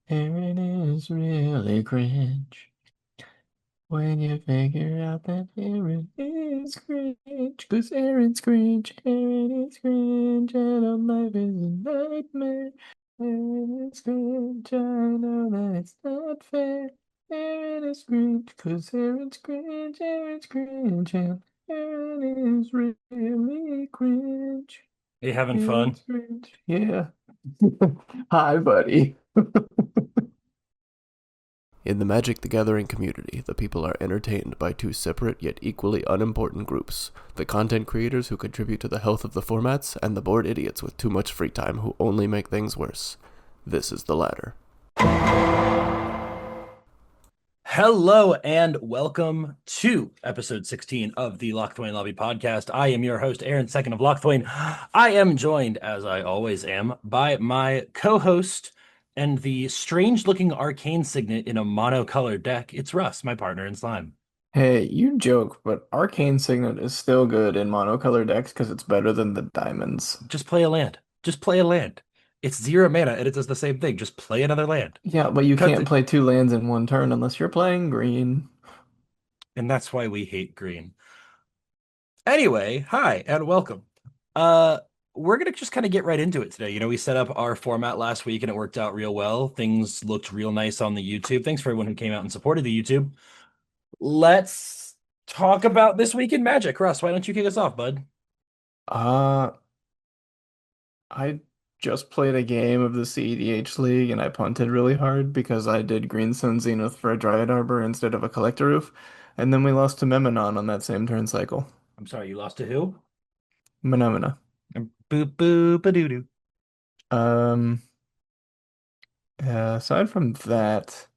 Aeryn is really cringe when you figure out that Aeryn is cringe. Cause Aaron's cringe, Aeryn is cringe, and our life is a nightmare. Aeryn is cringe, I know that it's not fair. Aeryn is cringe, cause Aaron's cringe, and Aeryn is really cringe. Are you having fun? Aaron's cringe. Yeah. Hi, buddy. In the Magic the Gathering community, the people are entertained by two separate yet equally unimportant groups: the content creators who contribute to the health of the formats, and the bored idiots with too much free time who only make things worse. This is the latter. Hello and welcome to episode 16 of the Locthwain Lobby podcast. I am your host, Aeryn, second of Locthwain. I am joined, as I always am, by my co-host and the strange-looking arcane signet in a monocolored deck. It's Russ, my partner in slime. Hey, you joke, but Arcane Signet is still good in monocolor decks because it's better than the diamonds. Just play a land. Just play a land. It's 0 mana and it does the same thing. Just play another land. Yeah, but you Cut can't the... play two lands in one turn unless you're playing green. And that's why we hate green. Anyway, hi and welcome. Uh, we're gonna just kind of get right into it today. We set up our format last week and it worked out real well. Things looked real nice on the YouTube. Thanks for everyone who came out and supported the YouTube. Let's talk about this week in Magic. Russ, why don't you kick us off, bud? Uh, I just played a game of the CEDH League and I punted really hard because I did Greenstone Zenith for a Dryad Arbor instead of a Collector Roof, and then we lost to Memenon on that same turn cycle. I'm sorry, you lost to who? Menomina. Boop boop a doo doo. Um, aside from that,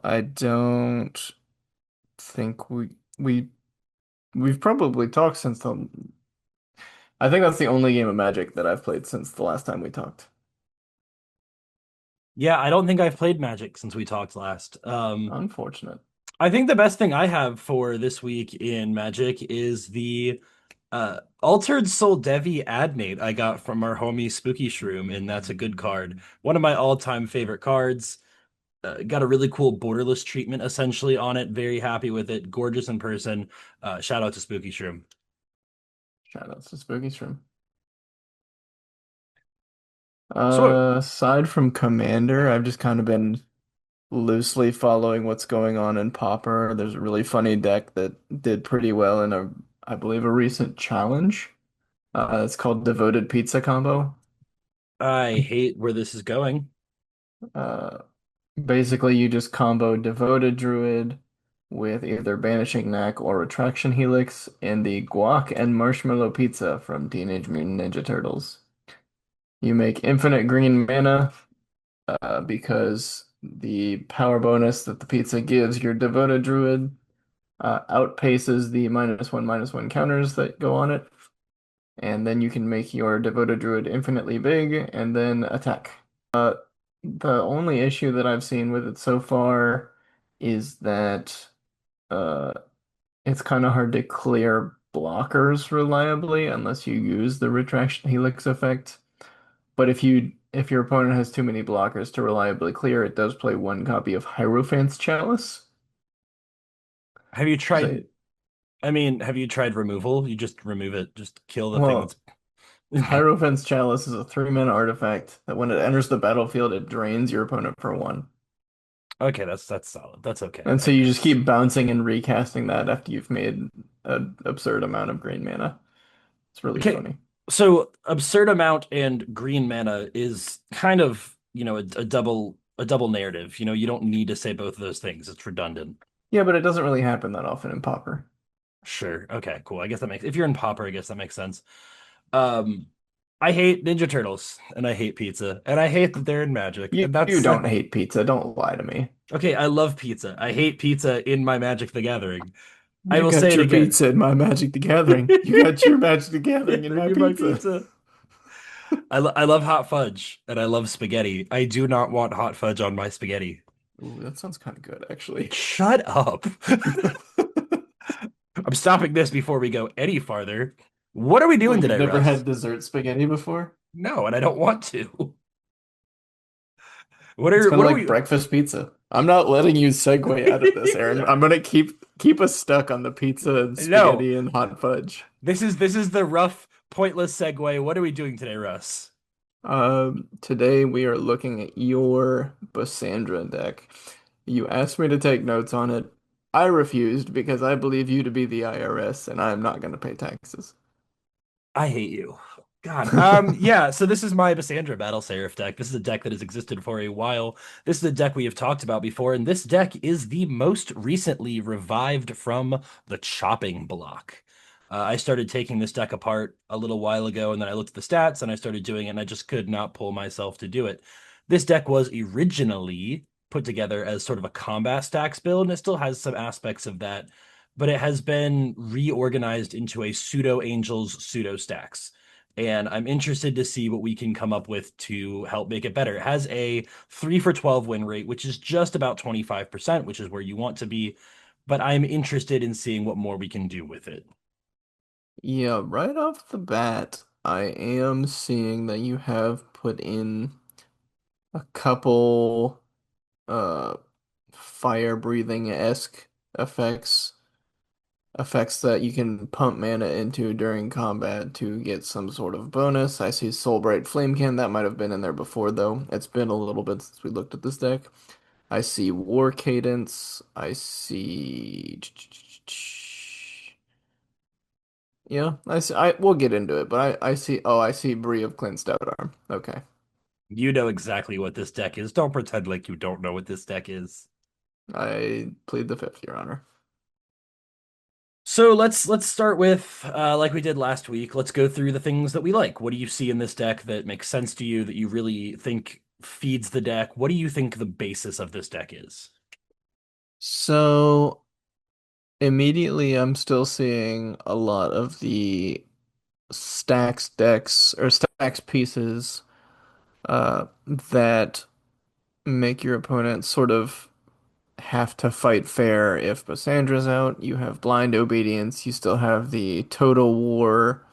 I don't think we we've probably talked since the. I think that's the only game of Magic that I've played since the last time we talked. Yeah, I don't think I've played Magic since we talked last. Unfortunate. I think the best thing I have for this week in Magic is the Altered Soul Devi Adnate I got from our homie Spooky Shroom, and that's a good card. One of my all-time favorite cards. Got a really cool borderless treatment essentially on it. Very happy with it. Gorgeous in person. Shout out to Spooky Shroom. Shoutouts to Spooky Stream. So Aside from Commander, I've just kind of been loosely following what's going on in Pauper. There's a really funny deck that did pretty well in I believe, a recent challenge. It's called Devoted Pizza Combo. I hate where this is going. Uh, Basically, you just combo Devoted Druid with either Banishing Knack or Retraction Helix and the Guac and Marshmallow Pizza from Teenage Mutant Ninja Turtles. You make infinite green mana because the power bonus that the pizza gives your Devoted Druid outpaces the -1/-1 counters that go on it. And then you can make your Devoted Druid infinitely big and then attack. The only issue that I've seen with it so far is that uh, it's kind of hard to clear blockers reliably unless you use the Retraction Helix effect. But if your opponent has too many blockers to reliably clear, it does play one copy of Hierophant's Chalice. Have you tried? So, Have you tried removal? You just remove it. Just kill the thing well, that's. Hierophant's Chalice is a 3-mana artifact that when it enters the battlefield, it drains your opponent for 1. Okay, that's solid. That's okay, And so I you just guess. keep bouncing and recasting that after you've made an absurd amount of green mana. It's really Okay, funny. so absurd amount and green mana is kind of, a double narrative. You don't need to say both of those things. It's redundant. Yeah, but it doesn't really happen that often in Pauper. Sure. Okay, cool. I guess that makes if you're in Pauper, I guess that makes sense. Um, I hate Ninja Turtles and I hate pizza and I hate that they're in Magic. And You that's don't hate pizza. Don't lie to me. okay. I love pizza. I hate pizza in my Magic the Gathering. I You will say got it your again. pizza in my Magic the Gathering. You got your Magic the Gathering in my Give my pizza. pizza. I love hot fudge and I love spaghetti. I do not want hot fudge on my spaghetti. Ooh, that sounds kind of good, actually. Shut up. I'm stopping this before we go any farther. What are we doing Wait, you've today, never Russ? had dessert spaghetti before? No, and I don't want to. It's kind What of are like we? breakfast pizza. I'm not letting you segue out of this, Aaron. I'm gonna keep us stuck on the pizza and No, spaghetti and hot fudge. this is the rough, pointless segue. What are we doing today, Russ? Today we are looking at your Basandra deck. You asked me to take notes on it. I refused because I believe you to be the IRS and I am not going to pay taxes. I hate you. God. Yeah, so this is my Basandra Battle Seraph deck. This is a deck that has existed for a while. This is a deck we have talked about before, and this deck is the most recently revived from the chopping block. I started taking this deck apart a little while ago, and then I looked at the stats and I started doing it, and I just could not pull myself to do it. This deck was originally put together as sort of a combat stacks build, and it still has some aspects of that, but it has been reorganized into a pseudo angels pseudo stacks, and I'm interested to see what we can come up with to help make it better. It has a 3 for 12 win rate, which is just about 25%, which is where you want to be, but I'm interested in seeing what more we can do with it. Yeah, right off the bat, I am seeing that you have put in a couple uh fire breathing-esque effects effects that you can pump mana into during combat to get some sort of bonus. I see Soulbright Flamekin, that might have been in there before though. It's been a little bit since we looked at this deck. I see War Cadence. I see. Yeah, I see. We'll get into it, but I see. Oh, I see Bree of Clint Stout Arm. Okay, You know exactly what this deck is. Don't pretend like you don't know what this deck is. I plead the fifth, Your Honor. So let's start with like we did last week. Let's go through the things that we like. What do you see in this deck that makes sense to you that you really think feeds the deck? What do you think the basis of this deck is? So immediately, I'm still seeing a lot of the stacks decks or stacks pieces that make your opponent sort of have to fight fair if Bassandra's out. You have blind obedience. You still have the total war.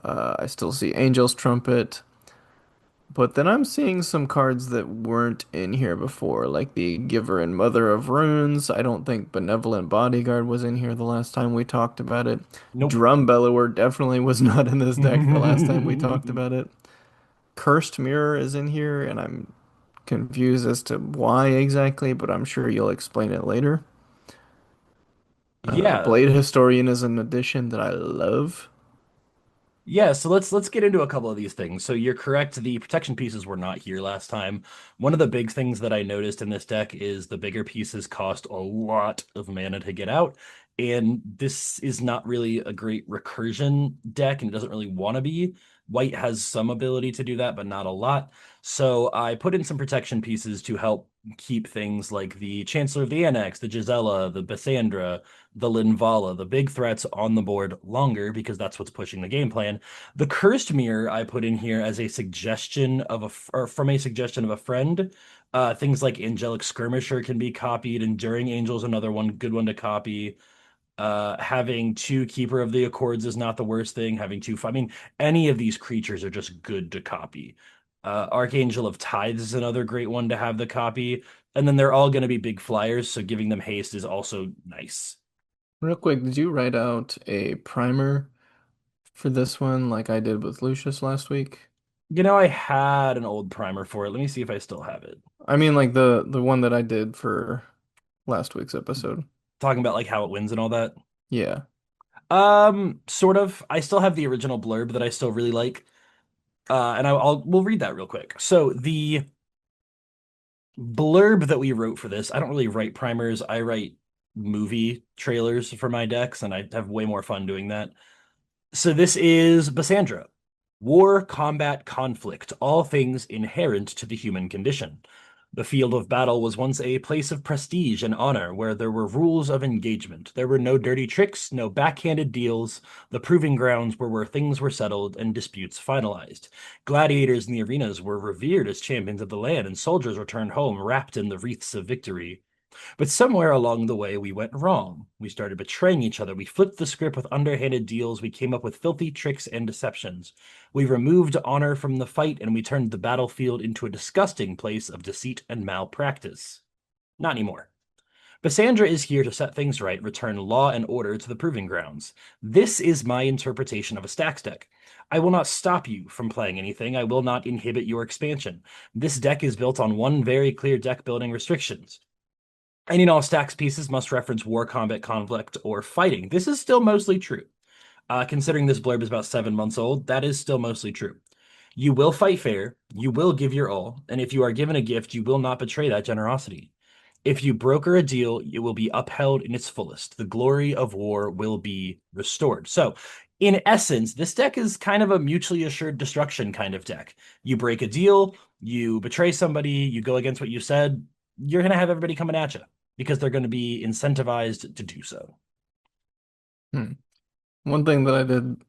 I still see Angel's Trumpet. But then I'm seeing some cards that weren't in here before, like the Giver and Mother of Runes. I don't think Benevolent Bodyguard was in here the last time we talked about it. Nope. Drum Bellower definitely was not in this deck the last time we talked about it. Cursed Mirror is in here, and I'm confused as to why exactly, but I'm sure you'll explain it later. Yeah. Blade Historian is an addition that I love. Yeah, so let's get into a couple of these things. So you're correct, the protection pieces were not here last time. One of the big things that I noticed in this deck is the bigger pieces cost a lot of mana to get out, and this is not really a great recursion deck and it doesn't really want to be. White has some ability to do that, but not a lot. So I put in some protection pieces to help keep things like the Chancellor of the Annex, the Gisela, the Basandra, the Linvala, the big threats on the board longer because that's what's pushing the game plan. The cursed mirror I put in here as a suggestion of or from a suggestion of a friend. Things like Angelic Skirmisher can be copied. Enduring Angel's another one, good one to copy. Having two Keeper of the Accords is not the worst thing. Having two, I mean, any of these creatures are just good to copy. Archangel of Tithes is another great one to have the copy. And then they're all going to be big flyers, so giving them haste is also nice. Real quick, did you write out a primer for this one like I did with Lucius last week? You know, I had an old primer for it. Let me see if I still have it. I mean like the one that I did for last week's episode. Talking about like how it wins and all that. Yeah. Sort of. I still have the original blurb that I still really like. And we'll read that real quick. So the blurb that we wrote for this, I don't really write primers. I write movie trailers for my decks, and I have way more fun doing that. So this is Basandra. War, combat, conflict, all things inherent to the human condition. The field of battle was once a place of prestige and honor where there were rules of engagement. There were no dirty tricks, no backhanded deals. The proving grounds were where things were settled and disputes finalized. Gladiators in the arenas were revered as champions of the land, and soldiers returned home wrapped in the wreaths of victory. But somewhere along the way, we went wrong. We started betraying each other. We flipped the script with underhanded deals. We came up with filthy tricks and deceptions. We removed honor from the fight, and we turned the battlefield into a disgusting place of deceit and malpractice. Not anymore. Basandra is here to set things right, return law and order to the proving grounds. This is my interpretation of a stacks deck. I will not stop you from playing anything. I will not inhibit your expansion. This deck is built on one very clear deck building restrictions. Any and all stacks pieces must reference war, combat, conflict, or fighting. This is still mostly true. Considering this blurb is about 7 months old, that is still mostly true. You will fight fair, you will give your all, and if you are given a gift, you will not betray that generosity. If you broker a deal, it will be upheld in its fullest. The glory of war will be restored. So, in essence, this deck is kind of a mutually assured destruction kind of deck. You break a deal, you betray somebody, you go against what you said, you're going to have everybody coming at you because they're going to be incentivized to do so. Hmm. One thing that I did,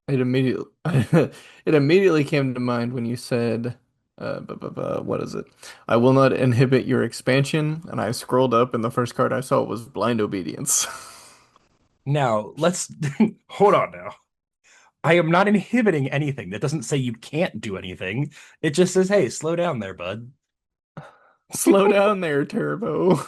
it immediately it immediately came to mind when you said, what is it? I will not inhibit your expansion, and I scrolled up, and the first card I saw was Blind Obedience. Now, let's hold on now. I am not inhibiting anything. That doesn't say you can't do anything. It just says, hey, slow down there, bud. Slow down there, Turbo.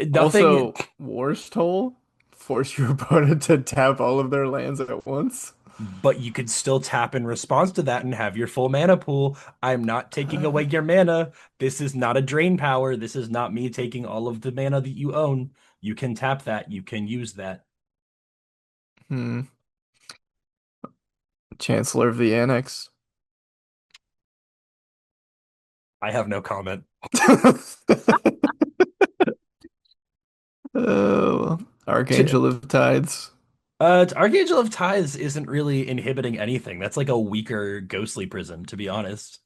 Nothing, Also, War's Toll, force your opponent to tap all of their lands at once. but you could still tap in response to that and have your full mana pool. I'm not taking away your mana. This is not a drain power. This is not me taking all of the mana that you own. You can tap that. You can use that. Hmm. Chancellor of the Annex. I have no comment. Oh, Archangel of Tides. Archangel of Tides isn't really inhibiting anything. That's like a weaker ghostly prison, to be honest.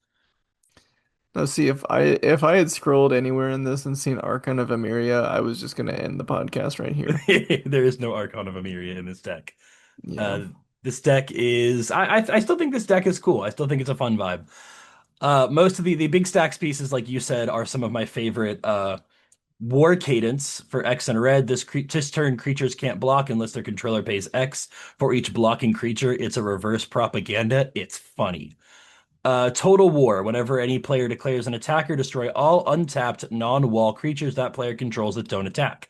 Let's see if I had scrolled anywhere in this and seen Archon of Emeria, I was just gonna end the podcast right here. There is no Archon of Emeria in this deck. Yeah. Uh, this deck is I still think this deck is cool. I still think it's a fun vibe. Most of the big stacks pieces, like you said, are some of my favorite. War Cadence for X and red. This turn creatures can't block unless their controller pays X for each blocking creature. It's a reverse propaganda. It's funny. Total War. Whenever any player declares an attacker, destroy all untapped non-wall creatures that player controls that don't attack.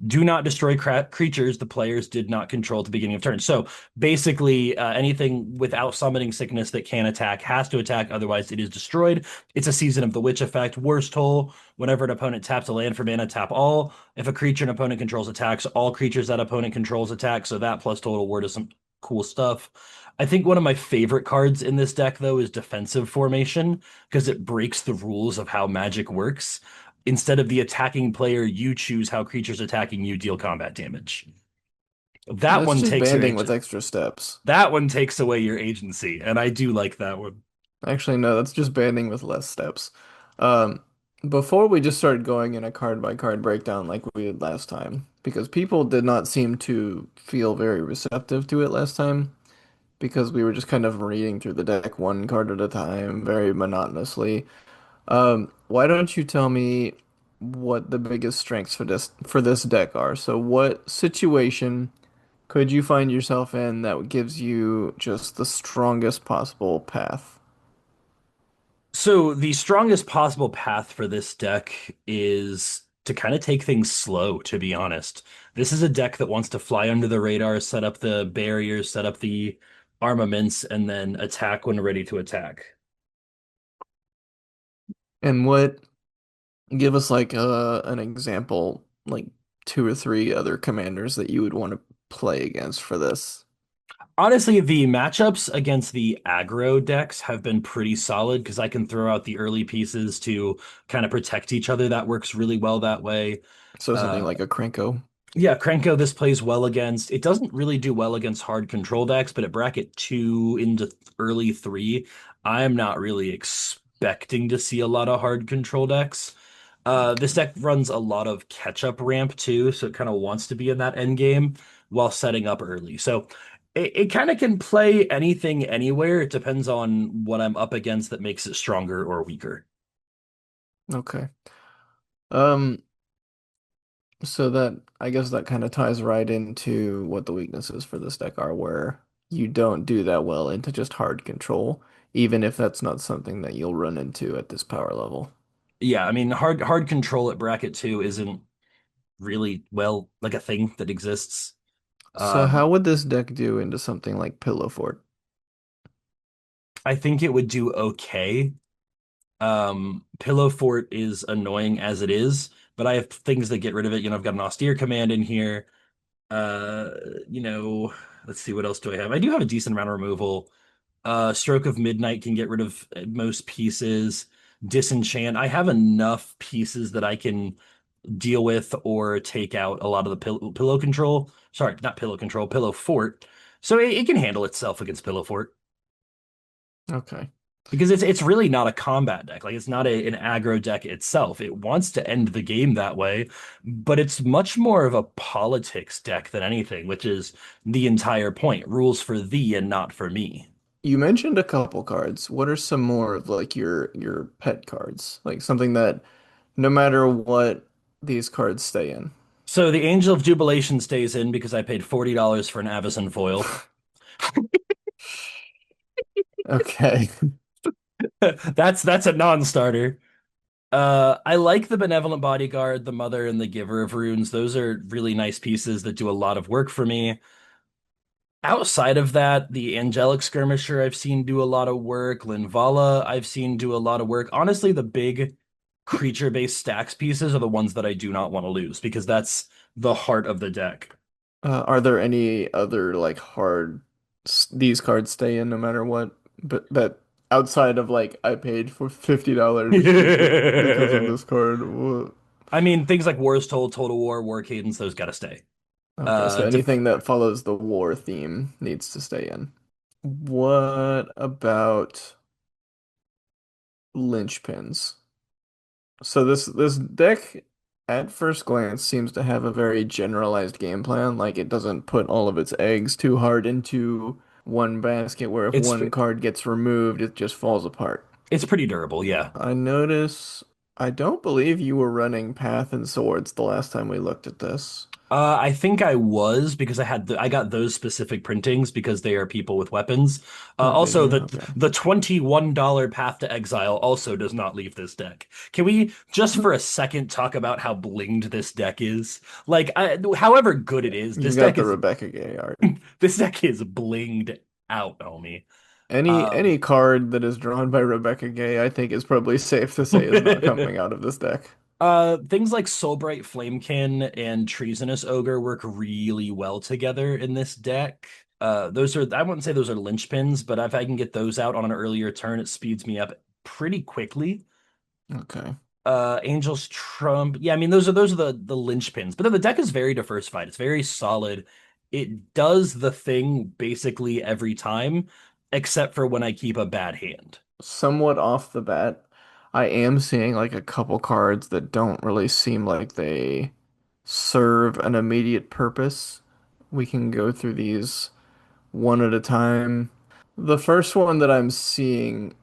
Do not destroy creatures the players did not control at the beginning of turn. So basically, anything without summoning sickness that can attack has to attack, otherwise it is destroyed. It's a Season of the Witch effect. Worst Toll, whenever an opponent taps a land for mana, tap all. If a creature an opponent controls attacks, all creatures that opponent controls attack. So that plus Total War does some cool stuff. I think one of my favorite cards in this deck, though, is Defensive Formation, because it breaks the rules of how Magic works. Instead of the attacking player, you choose how creatures attacking you deal combat damage. That That's one just takes your banding with agent. extra steps. That one takes away your agency, and I do like that one. Actually, no, that's just banding with less steps. Um, Before we just started going in a card by card breakdown like we did last time, because people did not seem to feel very receptive to it last time, because we were just kind of reading through the deck one card at a time, very monotonously. Why don't you tell me what the biggest strengths for this deck are? So what situation could you find yourself in that gives you just the strongest possible path? So the strongest possible path for this deck is to kind of take things slow, to be honest. This is a deck that wants to fly under the radar, set up the barriers, set up the armaments, and then attack when ready to attack. And what give us like an example, like two or three other commanders that you would want to play against for this. Honestly, the matchups against the aggro decks have been pretty solid because I can throw out the early pieces to kind of protect each other. That works really well that way. So something Uh, like a Krenko. yeah, Krenko this plays well against. It doesn't really do well against hard control decks, but at bracket two into early three, I'm not really expecting to see a lot of hard control decks. This deck runs a lot of catch-up ramp too, so it kind of wants to be in that end game while setting up early. So it kind of can play anything anywhere. It depends on what I'm up against that makes it stronger or weaker. Okay. Um, so that I guess that kind of ties right into what the weaknesses for this deck are, where you don't do that well into just hard control, even if that's not something that you'll run into at this power level. Yeah, I mean, hard control at bracket two isn't really, well, like a thing that exists. So how Um, would this deck do into something like Pillow Fort? I think it would do okay. Pillow Fort is annoying as it is, but I have things that get rid of it. I've got an austere command in here. Uh, you know, let's see, what else do I have? I do have a decent amount of removal. Stroke of Midnight can get rid of most pieces. Disenchant. I have enough pieces that I can deal with or take out a lot of the pillow control. Sorry, not pillow control, pillow fort. So it can handle itself against pillow fort Okay. because it's really not a combat deck. Like it's not an aggro deck itself. It wants to end the game that way, but it's much more of a politics deck than anything, which is the entire point. Rules for thee and not for me. You mentioned a couple cards. What are some more of like your pet cards? Like something that no matter what these cards stay in. So the Angel of Jubilation stays in because I paid $40 for an Avacyn foil. Okay. That's a non-starter. I like the Benevolent Bodyguard, the Mother, and the Giver of Runes. Those are really nice pieces that do a lot of work for me. Outside of that, the Angelic Skirmisher I've seen do a lot of work. Linvala I've seen do a lot of work. Honestly, the big creature-based stacks pieces are the ones that I do not want to lose because that's the heart of the deck. Are there any other like these cards stay in no matter what, but that outside of like I paid for $50 because of this card. I mean, things like War's Told, Total War, War Cadence, those gotta stay. Okay, so Def anything that follows the war theme needs to stay in. What about linchpins? So this deck at first glance seems to have a very generalized game plan. Like it doesn't put all of its eggs too hard into one basket where if it's one card gets removed, it just falls apart. it's pretty durable, yeah. I notice I don't believe you were running Path and Swords the last time we looked at this. I think I was because I got those specific printings because they are people with weapons. Oh, did Also, you? the Okay. the $21 Path to Exile also does not leave this deck. Can we just for a second talk about how blinged this deck is? Like, however good it is, You've got the Rebecca Gay art. this deck is blinged out, homie. Any Um, card that is drawn by Rebecca Gay, I think is probably safe to say is not coming out of this deck. Things like Soulbright Flamekin and Treasonous Ogre work really well together in this deck. Those are, I wouldn't say those are linchpins, but if I can get those out on an earlier turn, it speeds me up pretty quickly. Okay. Angel's Trump. Yeah, I mean those are the linchpins. But then the deck is very diversified. It's very solid. It does the thing basically every time, except for when I keep a bad hand. Somewhat off the bat, I am seeing like a couple cards that don't really seem like they serve an immediate purpose. We can go through these one at a time. The first one that I'm seeing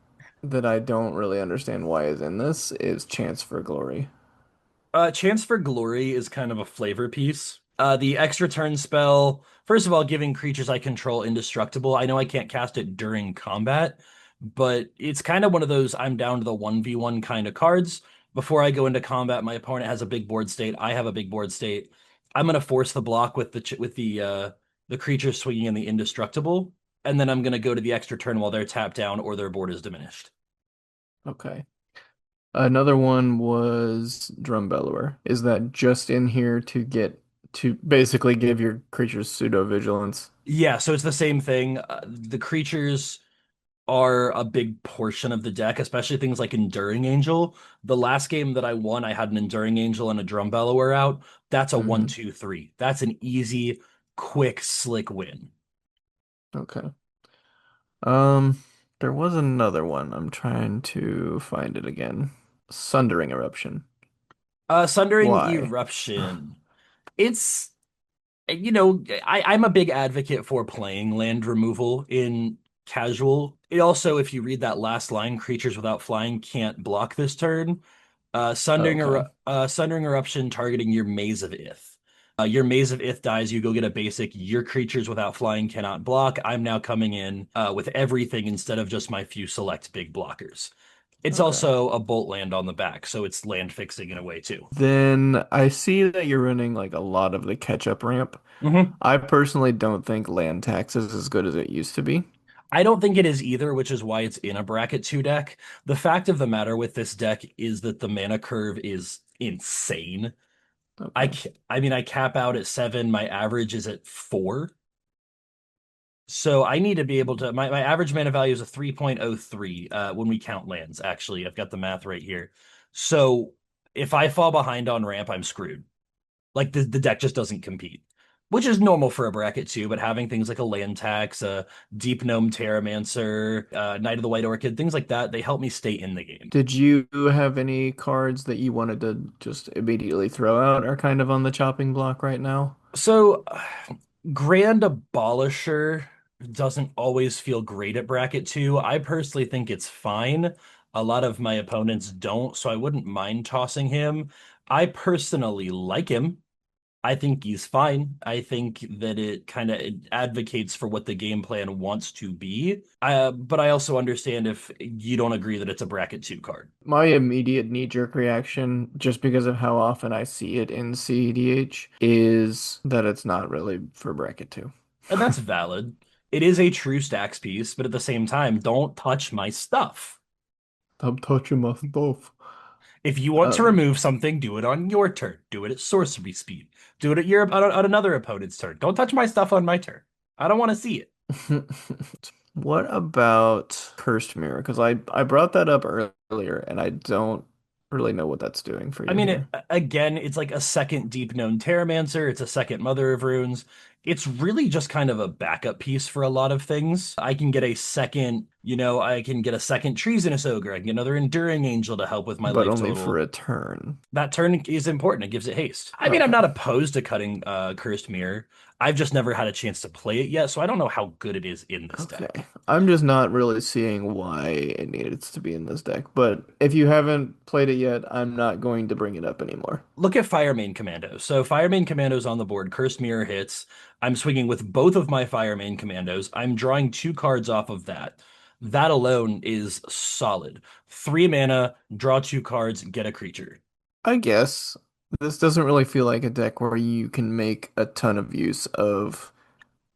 that I don't really understand why is in this is Chance for Glory. Chance for Glory is kind of a flavor piece. The extra turn spell, first of all, giving creatures I control indestructible. I know I can't cast it during combat, but it's kind of one of those I'm down to the 1v1 kind of cards. Before I go into combat, my opponent has a big board state. I have a big board state. I'm gonna force the block with the creature swinging in the indestructible, and then I'm gonna go to the extra turn while they're tapped down or their board is diminished. Okay. Another one was Drum Bellower. Is that just in here to get to basically give your creatures pseudo vigilance? Yeah, so it's the same thing. The creatures are a big portion of the deck, especially things like Enduring Angel. The last game that I won, I had an Enduring Angel and a Drum Bellower out. That's a one, Hmm. two, three. That's an easy, quick, slick win. Okay. Um, there was another one. I'm trying to find it again. Sundering Eruption. Sundering Why? Eruption. It's, I'm a big advocate for playing land removal in casual. It also, if you read that last line, creatures without flying can't block this turn. Okay. Sundering Eruption targeting your Maze of Ith. Your Maze of Ith dies, you go get a basic. Your creatures without flying cannot block. I'm now coming in with everything instead of just my few select big blockers. It's Okay. also a bolt land on the back, so it's land fixing in a way too. Then I see that you're running like a lot of the catch-up ramp. Mhm. I personally don't think land tax is as good as it used to be. I don't think it is either, which is why it's in a bracket 2 deck. The fact of the matter with this deck is that the mana curve is insane. Okay. I mean, I cap out at 7, my average is at 4. So I need to be able to my average mana value is a 3.03 when we count lands, actually. I've got the math right here. So if I fall behind on ramp, I'm screwed. Like the deck just doesn't compete, which is normal for a bracket too. But having things like a land tax, a deep gnome Terramancer, Knight of the White Orchid, things like that, they help me stay in the game. Did you have any cards that you wanted to just immediately throw out or kind of on the chopping block right now? So Grand Abolisher doesn't always feel great at bracket two. I personally think it's fine. A lot of my opponents don't, so I wouldn't mind tossing him. I personally like him. I think he's fine. I think that it kind of advocates for what the game plan wants to be. But I also understand if you don't agree that it's a bracket two card. My immediate knee-jerk reaction, just because of how often I see it in CEDH, is that it's not really for bracket two. And that's valid. It is a true stacks piece, but at the same time, don't touch my stuff. Stop touching my stuff. If you want to Um, remove something, do it on your turn. Do it at sorcery speed. Do it at on another opponent's turn. Don't touch my stuff on my turn. I don't want to see it. what about Cursed Mirror? Because I brought that up earlier, and I don't really know what that's doing for I you mean, here. again, it's like a second deep known Terramancer. It's a second Mother of Runes. It's really just kind of a backup piece for a lot of things. I can get a second, I can get a second Treasonous Ogre. I can get another Enduring Angel to help with my But life only for total. a turn. That turn is important. It gives it haste. I mean, I'm not Okay. opposed to cutting Cursed Mirror. I've just never had a chance to play it yet, so I don't know how good it is in this Okay. deck. I'm just not really seeing why it needs to be in this deck. But if you haven't played it yet, I'm not going to bring it up anymore. Look at Fire Main Commando. So Fire Main Commando's on the board. Cursed Mirror hits. I'm swinging with both of my Fire Main Commandos. I'm drawing 2 cards off of that. That alone is solid. 3 mana, draw 2 cards, get a creature. I guess this doesn't really feel like a deck where you can make a ton of use of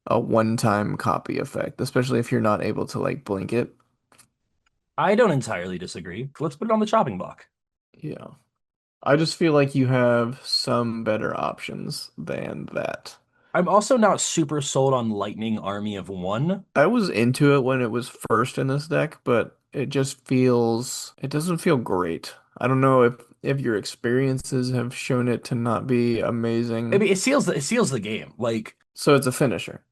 a one-time copy effect, especially if you're not able to like blink it. I don't entirely disagree. Let's put it on the chopping block. Yeah. I just feel like you have some better options than that. I'm also not super sold on Lightning Army of One. I was into it when it was first in this deck, but it doesn't feel great. I don't know if your experiences have shown it to not be I amazing. mean, it seals the game. Like, So it's a finisher.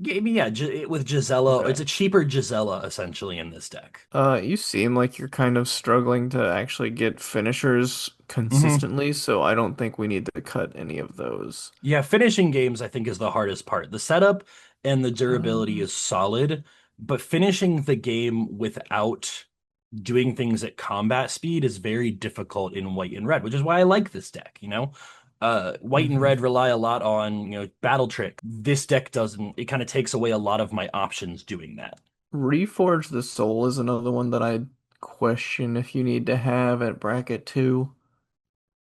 I mean, yeah, with Gisela, Okay. it's a cheaper Gisela essentially in this deck. You seem like you're kind of struggling to actually get finishers Hmm. consistently, so I don't think we need to cut any of those. Yeah, finishing games I think is the hardest part. The setup and the durability Um, is solid, but finishing the game without doing things at combat speed is very difficult in white and red, which is why I like this deck. White and mhm. red rely a lot on, battle trick. This deck doesn't. It kind of takes away a lot of my options doing that. Reforge the Soul is another one that I question if you need to have at bracket two,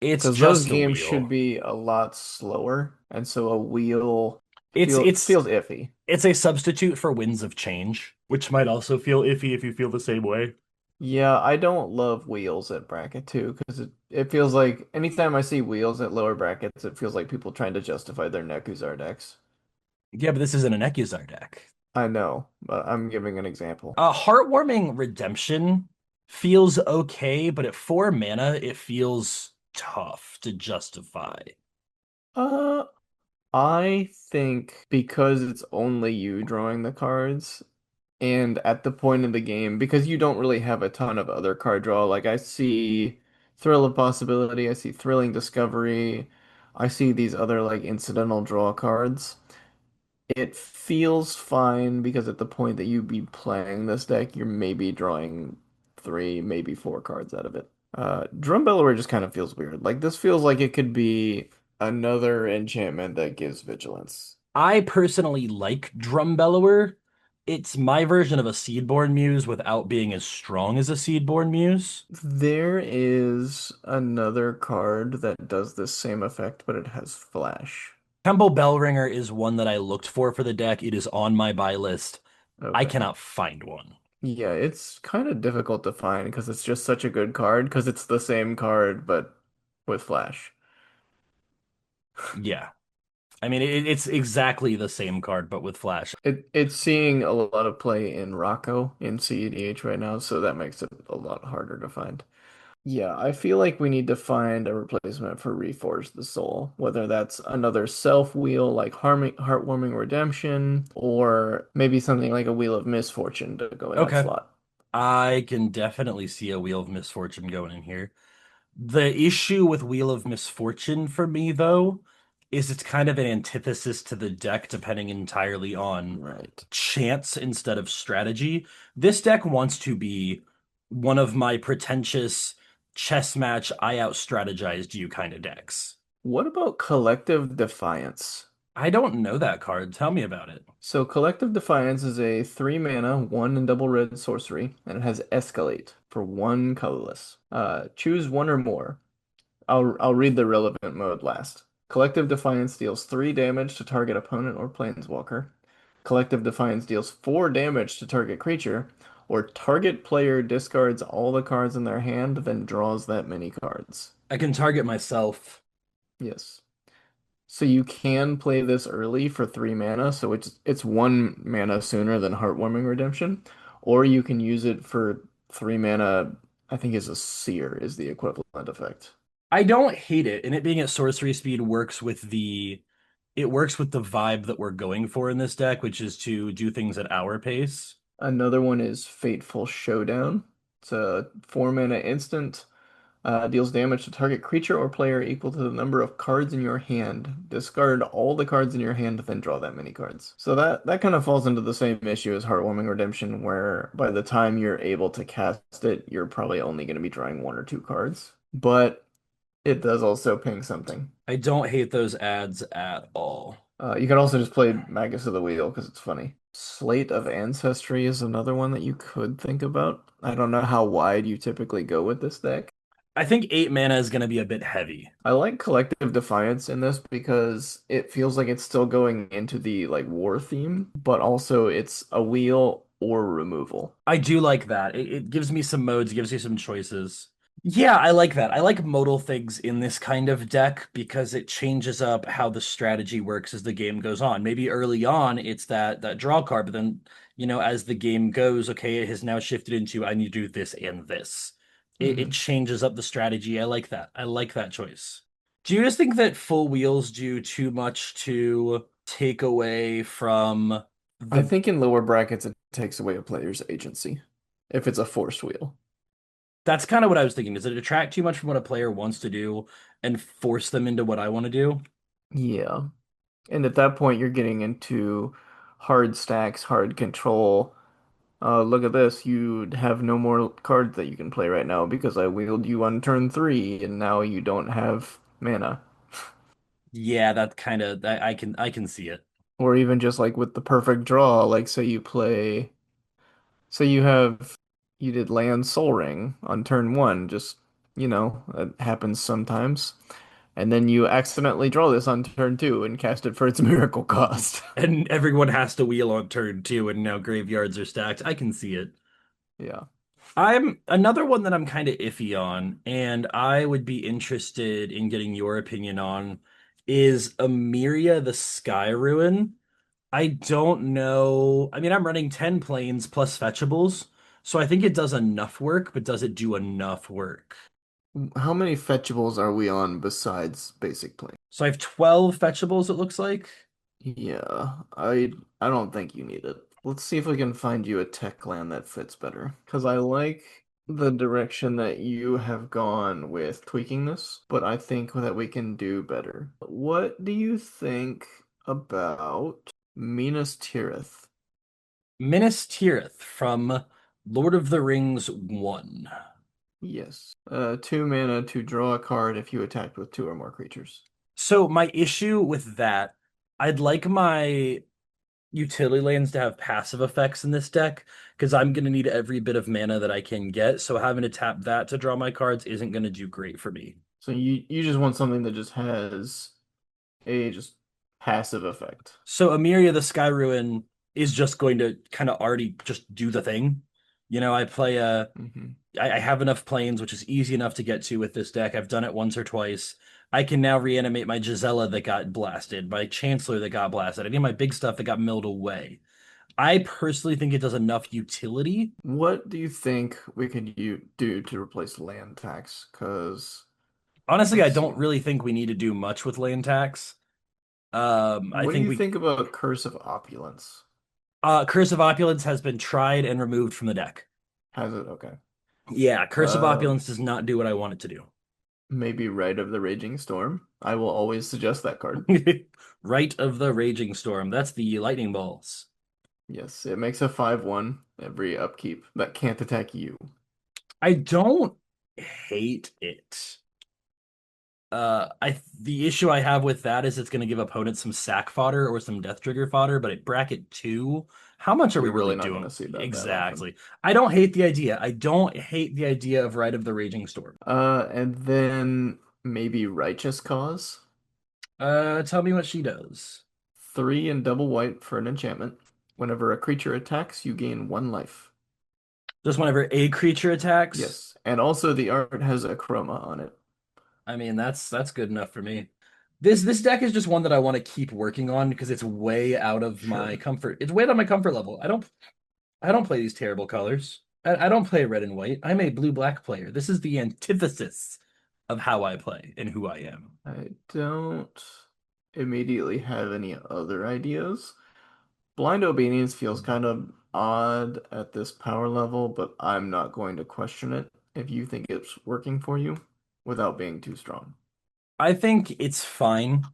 It's because those just a games should wheel. be a lot slower, and so a wheel It's it's feels iffy. it's a substitute for Winds of Change, which might also feel iffy if you feel the same way. Yeah, I don't love wheels at bracket two because it feels like anytime I see wheels at lower brackets, it feels like people trying to justify their Nekuzar decks. Yeah, but this isn't an Ekuzar deck. I know, but I'm giving an example. Heartwarming Redemption feels okay, but at 4 mana, it feels tough to justify. Uh, I think because it's only you drawing the cards, and at the point in the game, because you don't really have a ton of other card draw, like I see Thrill of Possibility, I see Thrilling Discovery, I see these other like incidental draw cards. It feels fine because at the point that you be playing this deck, you're maybe drawing three, maybe four cards out of it. Drum Bellower just kind of feels weird. Like this feels like it could be another enchantment that gives vigilance. I personally like Drum Bellower. It's my version of a Seedborn Muse without being as strong as a Seedborn Muse. There is another card that does this same effect, but it has flash. Temple Bellringer is one that I looked for the deck. It is on my buy list. I Okay. cannot find one. Yeah, it's kind of difficult to find because it's just such a good card because it's the same card but with flash. Yeah. I mean, it's exactly the same card, but with flash. It's seeing a lot of play in Rocco in CEDH right now, so that makes it a lot harder to find. Yeah, I feel like we need to find a replacement for Reforge the Soul, whether that's another self wheel like Heartwarming Redemption, or maybe something like a Wheel of Misfortune to go in that Okay. slot. I can definitely see a Wheel of Misfortune going in here. The issue with Wheel of Misfortune for me, though, is it's kind of an antithesis to the deck, depending entirely on Right. chance instead of strategy. This deck wants to be one of my pretentious chess match, I out strategized you kind of decks. What about Collective Defiance? I don't know that card. Tell me about it. So Collective Defiance is a 3 mana, 1 and double red sorcery, and it has Escalate for 1 colorless. Choose one or more. I'll read the relevant mode last. Collective Defiance deals 3 damage to target opponent or planeswalker. Collective Defiance deals 4 damage to target creature, or target player discards all the cards in their hand, then draws that many cards. I can target myself. Yes. So you can play this early for 3 mana, so it's 1 mana sooner than Heartwarming Redemption, or you can use it for 3 mana. I think is a Seer is the equivalent effect. I don't hate it, and it being at sorcery speed works with the vibe that we're going for in this deck, which is to do things at our pace. Another one is Fateful Showdown. It's a 4 mana instant. Deals damage to target creature or player equal to the number of cards in your hand. Discard all the cards in your hand, then draw that many cards. So that kind of falls into the same issue as Heartwarming Redemption, where by the time you're able to cast it, you're probably only going to be drawing 1 or 2 cards. But it does also ping something. I don't hate those ads at all. You could also just play Magus of the Wheel because it's funny. Slate of Ancestry is another one that you could think about. I don't know how wide you typically go with this deck. I think 8 mana is going to be a bit heavy. I like Collective Defiance in this because it feels like it's still going into the like war theme, but also it's a wheel or removal. I do like that. It gives me some modes, gives you some choices. Yeah, I like that. I like modal things in this kind of deck because it changes up how the strategy works as the game goes on. Maybe early on it's that draw card, but then, as the game goes, okay, it has now shifted into I need to do this and this. It Hmm. changes up the strategy. I like that. I like that choice. Do you just think that full wheels do too much to take away from I the think in lower brackets it takes away a player's agency if it's a forced wheel. That's kind of what I was thinking. Does it detract too much from what a player wants to do and force them into what I want to do? Yeah. And at that point you're getting into hard stacks, hard control. Look at this. You have no more cards that you can play right now because I wheeled you on turn 3 and now you don't have mana. Yeah, that kind of I can see it. Or even just like with the perfect draw, like say you did land Soul Ring on turn 1, just it happens sometimes. And then you accidentally draw this on turn 2 and cast it for its miracle cost. And everyone has to wheel on turn two, and now graveyards are stacked. I can see it. Yeah. I'm another one that I'm kind of iffy on, and I would be interested in getting your opinion on is Amiria the Sky Ruin. I don't know. I mean, I'm running 10 planes plus fetchables, so I think it does enough work, but does it do enough work? How many fetchables are we on besides basic plane? So I have 12 fetchables, it looks like. Yeah, I don't think you need it. Let's see if we can find you a tech land that fits better. Because I like the direction that you have gone with tweaking this, but I think that we can do better. What do you think about Minas Tirith? Minas Tirith from Lord of the Rings 1. Yes. 2 mana to draw a card if you attacked with two or more creatures. So my issue with that, I'd like my utility lands to have passive effects in this deck because I'm going to need every bit of mana that I can get. So having to tap that to draw my cards isn't going to do great for me. So you just want something that just has a just passive effect. So Emiria the Sky Ruin is just going to kind of already just do the thing. I play Hmm. I have enough planes, which is easy enough to get to with this deck. I've done it once or twice. I can now reanimate my Gisela that got blasted, my Chancellor that got blasted, any of my big stuff that got milled away. I personally think it does enough utility. What do you think we could do to replace land tax? Because Honestly, I let's don't see. really think we need to do much with land tax. I What do think you we think about Curse of Opulence? Curse of Opulence has been tried and removed from the deck. Has it? Okay. Yeah, Curse of Uh, Opulence does not do what I want it to maybe Rite of the Raging Storm. I will always suggest that card. do. Right of the Raging Storm. That's the lightning bolts. Yes, it makes a 5/1 every upkeep that can't attack you. I don't hate it. The issue I have with that is it's going to give opponents some sack fodder or some death trigger fodder, but at bracket two, how much are we You're really really not going doing? to see that often. Exactly. I don't hate the idea. I don't hate the idea of Rite of the Raging Storm. And then maybe Righteous Cause. Tell me what she does. 3 and double white for an enchantment. Whenever a creature attacks, you gain 1 life. Just whenever a creature attacks, Yes, and also the art has a chroma on it. I mean that's good enough for me. This deck is just one that I want to keep working on because it's way out of my Sure. comfort. It's way out of my comfort level. I don't play these terrible colors. I don't play red and white. I'm a blue-black player. This is the antithesis of how I play and who I am. I don't immediately have any other ideas. Blind Obedience feels kind of odd at this power level, but I'm not going to question it if you think it's working for you without being too strong. I think it's fine.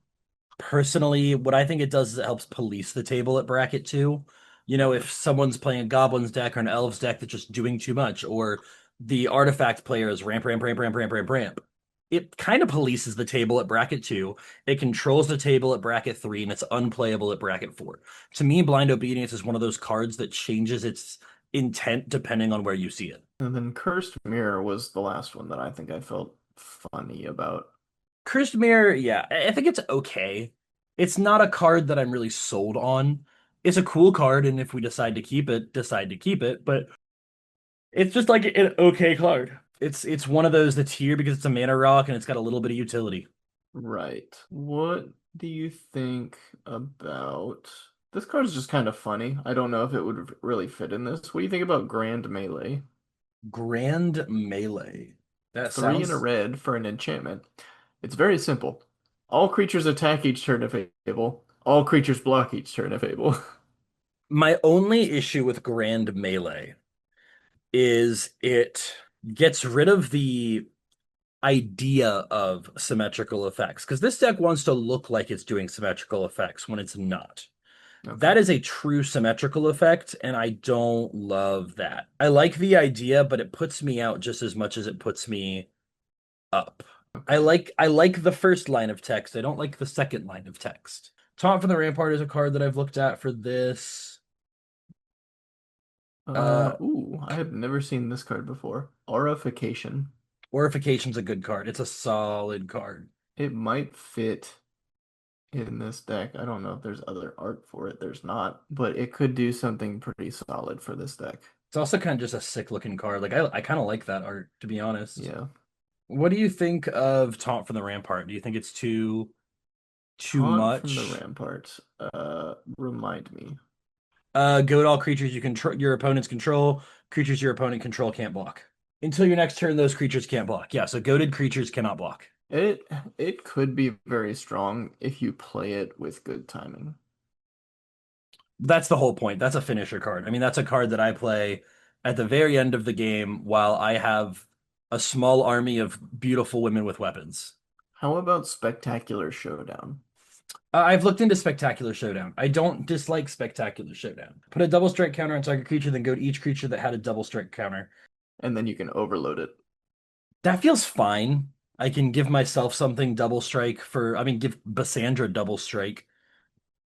Personally, what I think it does is it helps police the table at bracket two. Okay. If someone's playing a goblins deck or an elves deck that's just doing too much, or the artifact player is ramp, ramp, ramp, ramp, ramp, ramp, ramp. It kind of polices the table at bracket two. It controls the table at bracket three, and it's unplayable at bracket four. To me, Blind Obedience is one of those cards that changes its intent depending on where you see it. And then Cursed Mirror was the last one that I think I felt funny about. Cursed Mirror, yeah, I think it's okay. It's not a card that I'm really sold on. It's a cool card, and if we decide to keep it, decide to keep it. But it's just like an okay card. It's one of those that's here because it's a mana rock and it's got a little bit of utility. Right. What do you think about this card is just kind of funny. I don't know if it would really fit in this. What do you think about Grand Melee? Grand Melee. That 3 and a sounds. red for an enchantment. It's very simple. All creatures attack each turn if able. All creatures block each turn if able. My only issue with Grand Melee is it gets rid of the idea of symmetrical effects because this deck wants to look like it's doing symmetrical effects when it's not. Okay. That is a true symmetrical effect, and I don't love that. I like the idea, but it puts me out just as much as it puts me up. I Okay. like I like the first line of text. I don't like the second line of text. Taunt from the Rampart is a card that I've looked at for this. Uh, I have never seen this card before. Aurification. Orification's a good card. It's a solid card. It might fit in this deck. I don't know if there's other art for it. There's not, but it could do something pretty solid for this deck. It's also kind of just a sick looking card. Like I kind of like that art, to be honest. Yeah. What do you think of Taunt from the Rampart? Do you think it's too Taunt from the much? Rampart. Remind me. Goad all creatures you control your opponents control. Creatures your opponent control can't block. Until your next turn, those creatures can't block. Yeah, so goaded creatures cannot block. It it could be very strong if you play it with good timing. That's the whole point. That's a finisher card. I mean, that's a card that I play at the very end of the game while I have a small army of beautiful women with weapons. How about Spectacular Showdown? I've looked into Spectacular Showdown. I don't dislike Spectacular Showdown. Put a double strike counter on target creature, then go to each creature that had a double strike counter. And then you can overload it. That feels fine. I can give myself something double strike for, I mean, give Basandra double strike.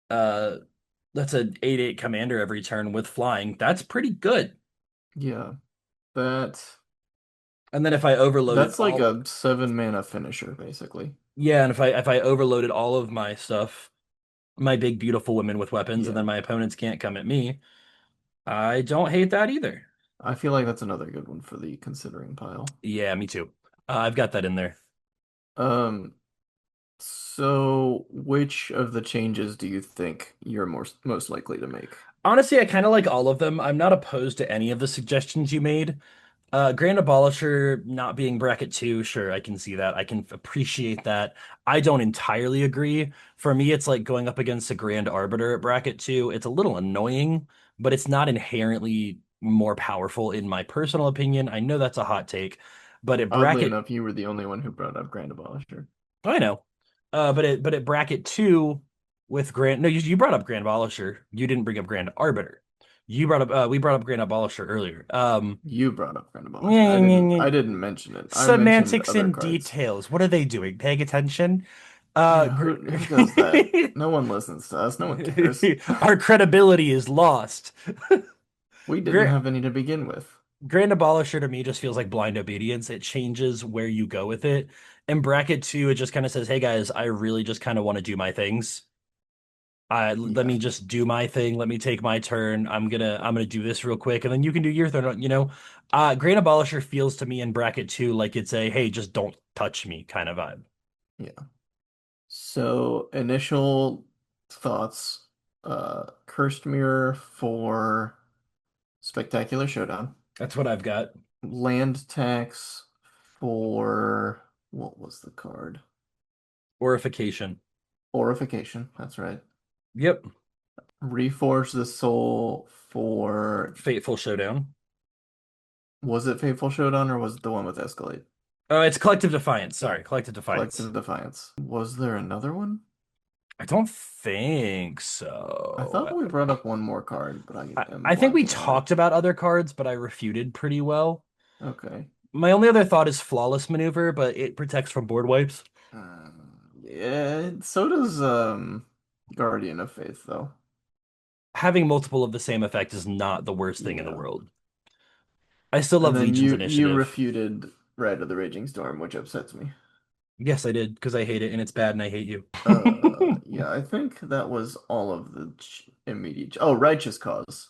Uh, that's an 8/8 commander every turn with flying. That's pretty good. Yeah, that And then if I overloaded that's like all, a 7 mana finisher, basically. yeah, and if I overloaded all of my stuff, my big beautiful women with weapons, and then Yeah, my opponents can't come at me, I don't hate that either. I feel like that's another good one for the considering pile. Yeah, me too. I've got that in there. Um, so which of the changes do you think you're most likely to make? Honestly, I kind of like all of them. I'm not opposed to any of the suggestions you made. Grand Abolisher not being bracket two, sure, I can see that. I can appreciate that. I don't entirely agree. For me, it's like going up against a Grand Arbiter at bracket two. It's a little annoying, but it's not inherently more powerful in my personal opinion. I know that's a hot take, but at Oddly bracket, enough, you were the only one who brought up Grand Abolisher. I know. But at bracket two with Grand, no, you brought up Grand Abolisher. You didn't bring up Grand Arbiter. You brought up we brought up Grand Abolisher earlier. You brought up Grand Abolisher. I didn't mention it. I mentioned Semantics other and cards. details. What are they doing? Paying attention? Yeah, Gr who does that? No one listens to us. No one cares. Our credibility is lost. We didn't Gra have any to begin with. Grand Abolisher to me just feels like blind obedience. It changes where you go with it. In bracket two, it just kind of says, "Hey guys, I really just kind of want to do my things. Let Yeah, me just do my thing. Let me take my turn. I'm gonna do this real quick, and then you can do your turn. Grand Abolisher feels to me in bracket two like it's a hey, just don't touch me kind of vibe. yeah. So initial thoughts, Cursed Mirror for Spectacular Showdown. That's what I've got. Land tax for what was the card? Orification. Orification, that's right. Yep. Reforge the Soul for Fateful Showdown. was it Fateful Showdown or was it the one with Escalate? Oh, it's Collective Defiance. Sorry, Collective Defiance. Collective Defiance. Was there another one? I don't think I so. thought we brought up one more card, but I am I think we blanking on it. talked about other cards, but I refuted pretty well. Okay. My only other thought is Flawless Maneuver, but it protects from board wipes. Yeah, so does Guardian of Faith though. Having multiple of the same effect is not the worst thing in the Yeah. world. I still And love then Legion's you Initiative. refuted Ride of the Raging Storm, which upsets me. Yes, I did, because I hate it and it's bad and I hate you. Yeah, I think that was all of the immediate. Oh, Righteous Cause.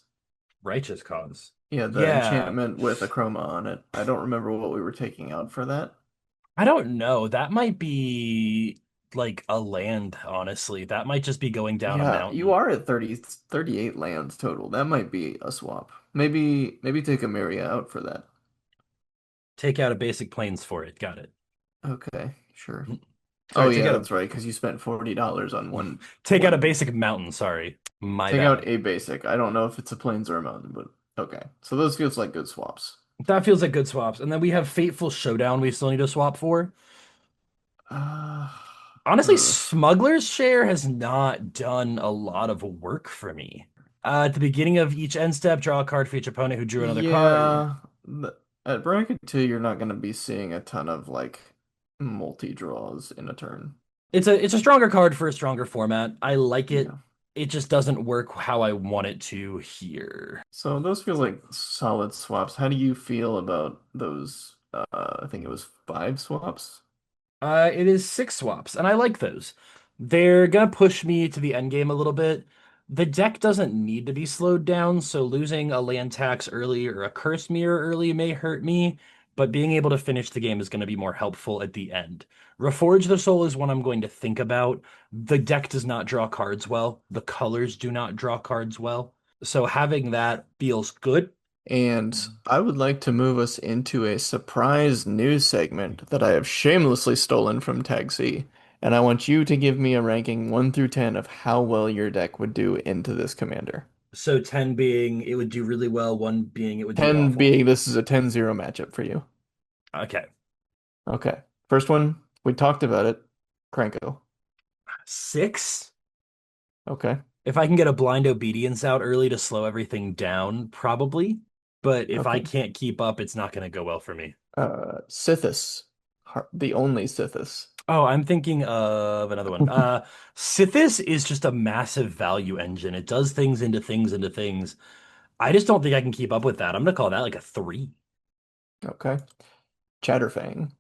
Righteous Cause. Yeah, the Yeah, enchantment with a chroma on it. I don't remember what we were taking out for that. I don't know. That might be like a land, honestly. That might just be going down a Yeah, you mountain. are at 38 lands total. That might be a swap. Maybe take a Myria out for that. Take out a basic plains for it. Got it. Okay, sure. Oh Sorry, take yeah, out a that's right, because you spent $40 on take out a one basic mountain, sorry. My take out bad. a basic. I don't know if it's a plains or a mountain, but okay. So those feels like good swaps. That feels like good swaps. And then we have Fateful Showdown we still need to swap for. Uh, Honestly, ugh. Smuggler's Share has not done a lot of work for me. At the beginning of each end step, draw a card for each opponent who drew another card. Yeah, at bracket two, you're not going to be seeing a ton of like multi-draws in a turn. It's a stronger card for a stronger format. I like it. Yeah. It just doesn't work how I want it to here. So those feel like solid swaps. How do you feel about those? I think it was 5 swaps. It is 6 swaps, and I like those. They're gonna push me to the end game a little bit. The deck doesn't need to be slowed down, so losing a land tax early or a curse mirror early may hurt me, but being able to finish the game is going to be more helpful at the end. Reforge the Soul is one I'm going to think about. The deck does not draw cards well. The colors do not draw cards well. So having that feels good. And I would like to move us into a surprise news segment that I have shamelessly stolen from Tag C. And I want you to give me a ranking 1 through 10 of how well your deck would do into this commander. So 10 being it would do really well, 1 being it would do 10 awful. being this is a 10-0 matchup for you. Okay. Okay. First one, we talked about it. Cranko. 6? Okay. If I can get a blind obedience out early to slow everything down, probably. But if I Okay. can't keep up, it's not going to go well for me. Sithis, the only Sithis. Oh, I'm thinking of another one. Sithis is just a massive value engine. It does things into things into things. I just don't think I can keep up with that. I'm gonna call that like a three. Okay. Chatterfang.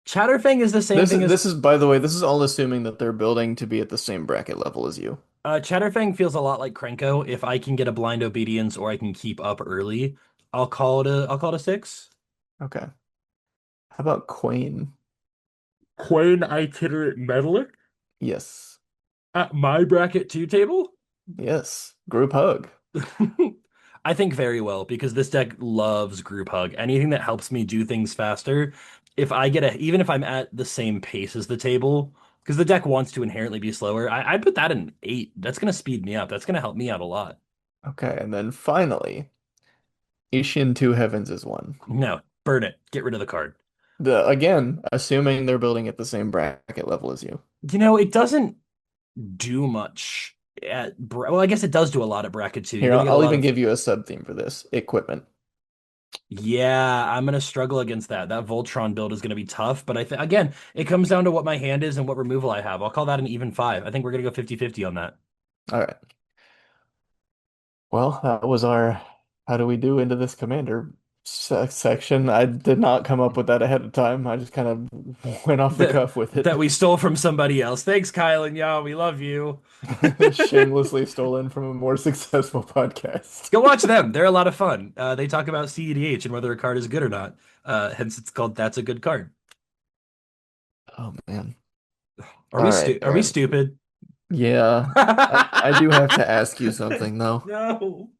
Chatterfang is the same thing as This is by the way, this is all assuming that they're building to be at the same bracket level as you. Chatterfang feels a lot like Krenko. If I can get a blind obedience or I can keep up early, I'll call it a six. Okay. How about Quain? Quain Itinerant Meddler Yes. at my bracket two table. Yes. Group hug. I think very well because this deck loves group hug. Anything that helps me do things faster. If I get even if I'm at the same pace as the table, because the deck wants to inherently be slower, I'd put that in eight. That's gonna speed me up. That's gonna help me out a lot. Okay, and then finally, Ishin Two Heavens is one. No, burn it. Get rid of the card. The again, assuming they're building at the same bracket level as you. It doesn't do much well, I guess it does do a lot at bracket two. You're Here, gonna get a I'll lot even of give you a sub theme for this. Equipment. yeah, I'm gonna struggle against that. That Voltron build is gonna be tough, but I think again, it comes down to what my hand is and what removal I have. I'll call that an even five. I think we're gonna go 50-50 on that. All right. Well, that was our how do we do into this commander section. I did not come up with that ahead of time. I just kind of went off the That cuff with it. that we stole from somebody else. Thanks, Kyle and Yao. We love you. Shamelessly stolen from a more successful podcast. Go watch them. They're a lot of fun. They talk about CEDH and whether a card is good or not. Hence, it's called That's a Good Card. Oh man. Are we All right, are we Aaron. stupid? Yeah. I do have to ask you something though. No.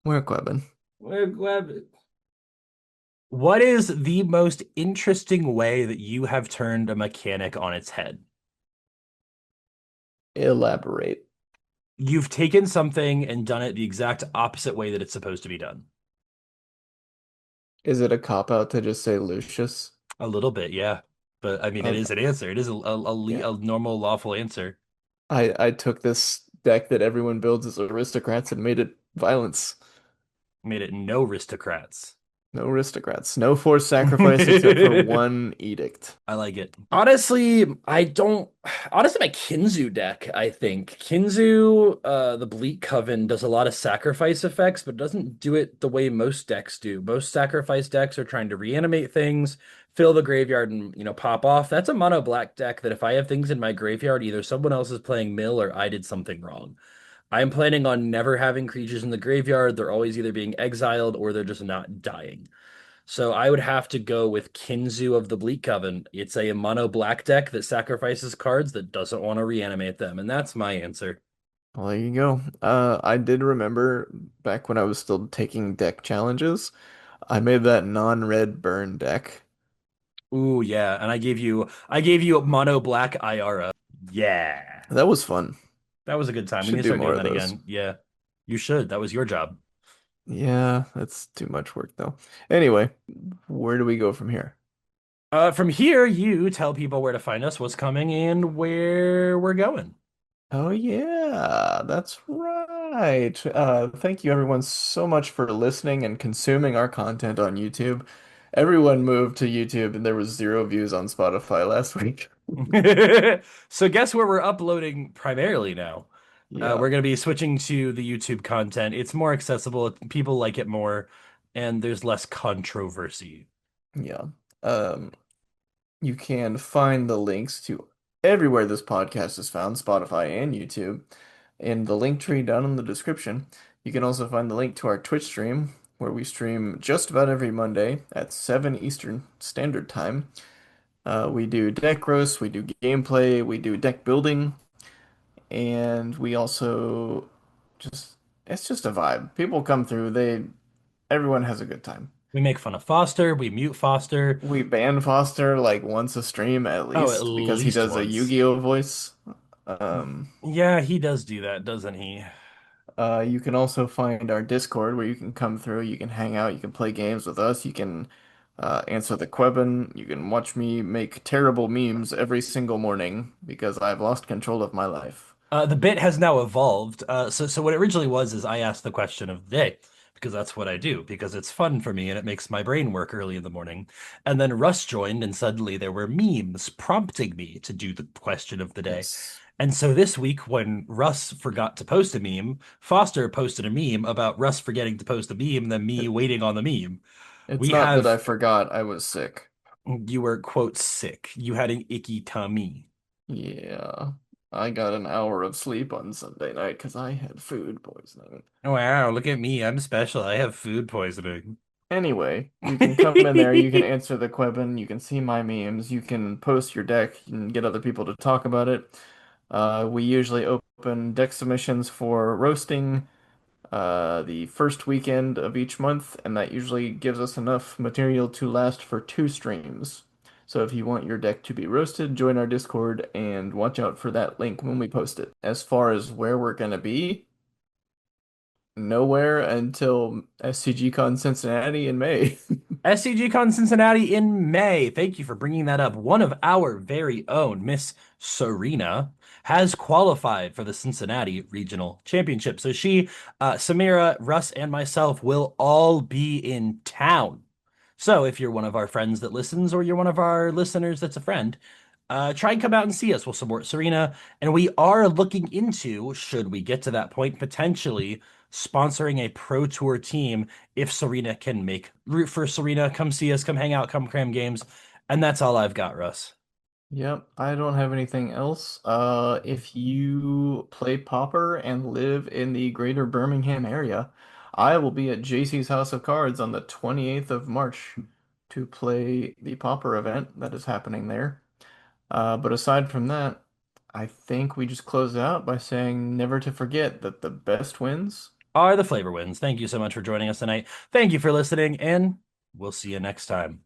Where Quebin? We're glad. What is the most interesting way that you have turned a mechanic on its head? Elaborate. You've taken something and done it the exact opposite way that it's supposed to be done. Is it a cop out to just say Lucius? A little bit, yeah. But I mean, it is Okay. an answer. It is Yeah. a normal, lawful answer. I took this deck that everyone builds as aristocrats and made it violence. Made it no aristocrats. No aristocrats. No forced sacrifice except for one edict. I like it. Honestly, I don't. Honestly, my Kinzu deck, I think. Kinzu, the Bleak Coven, does a lot of sacrifice effects, but doesn't do it the way most decks do. Most sacrifice decks are trying to reanimate things, fill the graveyard, and, pop off. That's a mono black deck that if I have things in my graveyard, either someone else is playing mill or I did something wrong. I'm planning on never having creatures in the graveyard. They're always either being exiled or they're just not dying. So I would have to go with Kinzu of the Bleak Coven. It's a mono black deck that sacrifices cards that doesn't want to reanimate them, and that's my answer. Well, there you go. I did remember back when I was still taking deck challenges, I made that non-red burn deck. Ooh, yeah, and I gave you mono black Iara. Yeah. That was fun. That was a good time. We need Should to do start more doing of that those. again. Yeah. You should. That was your job. Yeah, that's too much work though. Anyway, where do we go from here? From here, you tell people where to find us, what's coming, and where we're going. Oh yeah, that's right. Thank you everyone so much for listening and consuming our content on YouTube. Everyone moved to YouTube and there was 0 views on Spotify last week. So guess where we're uploading primarily now. Yeah, We're going to be switching to the YouTube content. It's more accessible. People like it more, and there's less controversy. yeah. Um, you can find the links to everywhere this podcast is found, Spotify and YouTube, in the link tree down in the description. You can also find the link to our Twitch stream, where we stream just about every Monday at 7 Eastern Standard Time. We do deck roasts, we do gameplay, we do deck building, and we also just it's just a vibe. People come through, everyone has a good time. We make fun of Foster. We mute Foster. We ban Foster like once a stream at Oh, at least because he least does a once. Yu-Gi-Oh voice. Um, Yeah, he does do that, doesn't he? you can also find our Discord where you can come through, you can hang out, you can play games with us, you can answer the Quebin, you can watch me make terrible memes every single morning because I've lost control of my life. The bit has now evolved. So what it originally was is I asked the question of the day. because that's what I do, because it's fun for me and it makes my brain work early in the morning. And then Russ joined, and suddenly there were memes prompting me to do the question of the day. Yes. And so this week, when Russ forgot to post a meme, Foster posted a meme about Russ forgetting to post a meme, then me It, waiting on the meme. it's We not that I have, forgot, I was sick. you were, quote, sick. You had an icky tummy. Yeah. I got an hour of sleep on Sunday night because I had food poisoning. Wow, look at me. I'm special. I have food poisoning. Anyway, you can come in there, you can answer the question, you can see my memes, you can post your deck, you can get other people to talk about it. We usually open deck submissions for roasting the first weekend of each month, and that usually gives us enough material to last for 2 streams. So if you want your deck to be roasted, join our Discord and watch out for that link when we post it. As far as where we're gonna be, nowhere until SCGCon Cincinnati in May. SCGCon Cincinnati in May. Thank you for bringing that up. One of our very own, Miss Serena, has qualified for the Cincinnati Regional Championship. So she, Samira, Russ, and myself will all be in town. So if you're one of our friends that listens, or you're one of our listeners that's a friend, try and come out and see us. We'll support Serena. And we are looking into, should we get to that point, potentially sponsoring a pro tour team if Serena can make root for Serena. Come see us, come hang out, come cram games. And that's all I've got, Russ. Yep, I don't have anything else. If you play Pauper and live in the greater Birmingham area, I will be at JC's House of Cards on the 28th of March to play the Pauper event that is happening there. But aside from that, I think we just close out by saying never to forget that the best wins. Are the flavor wins. Thank you so much for joining us tonight. Thank you for listening, and we'll see you next time.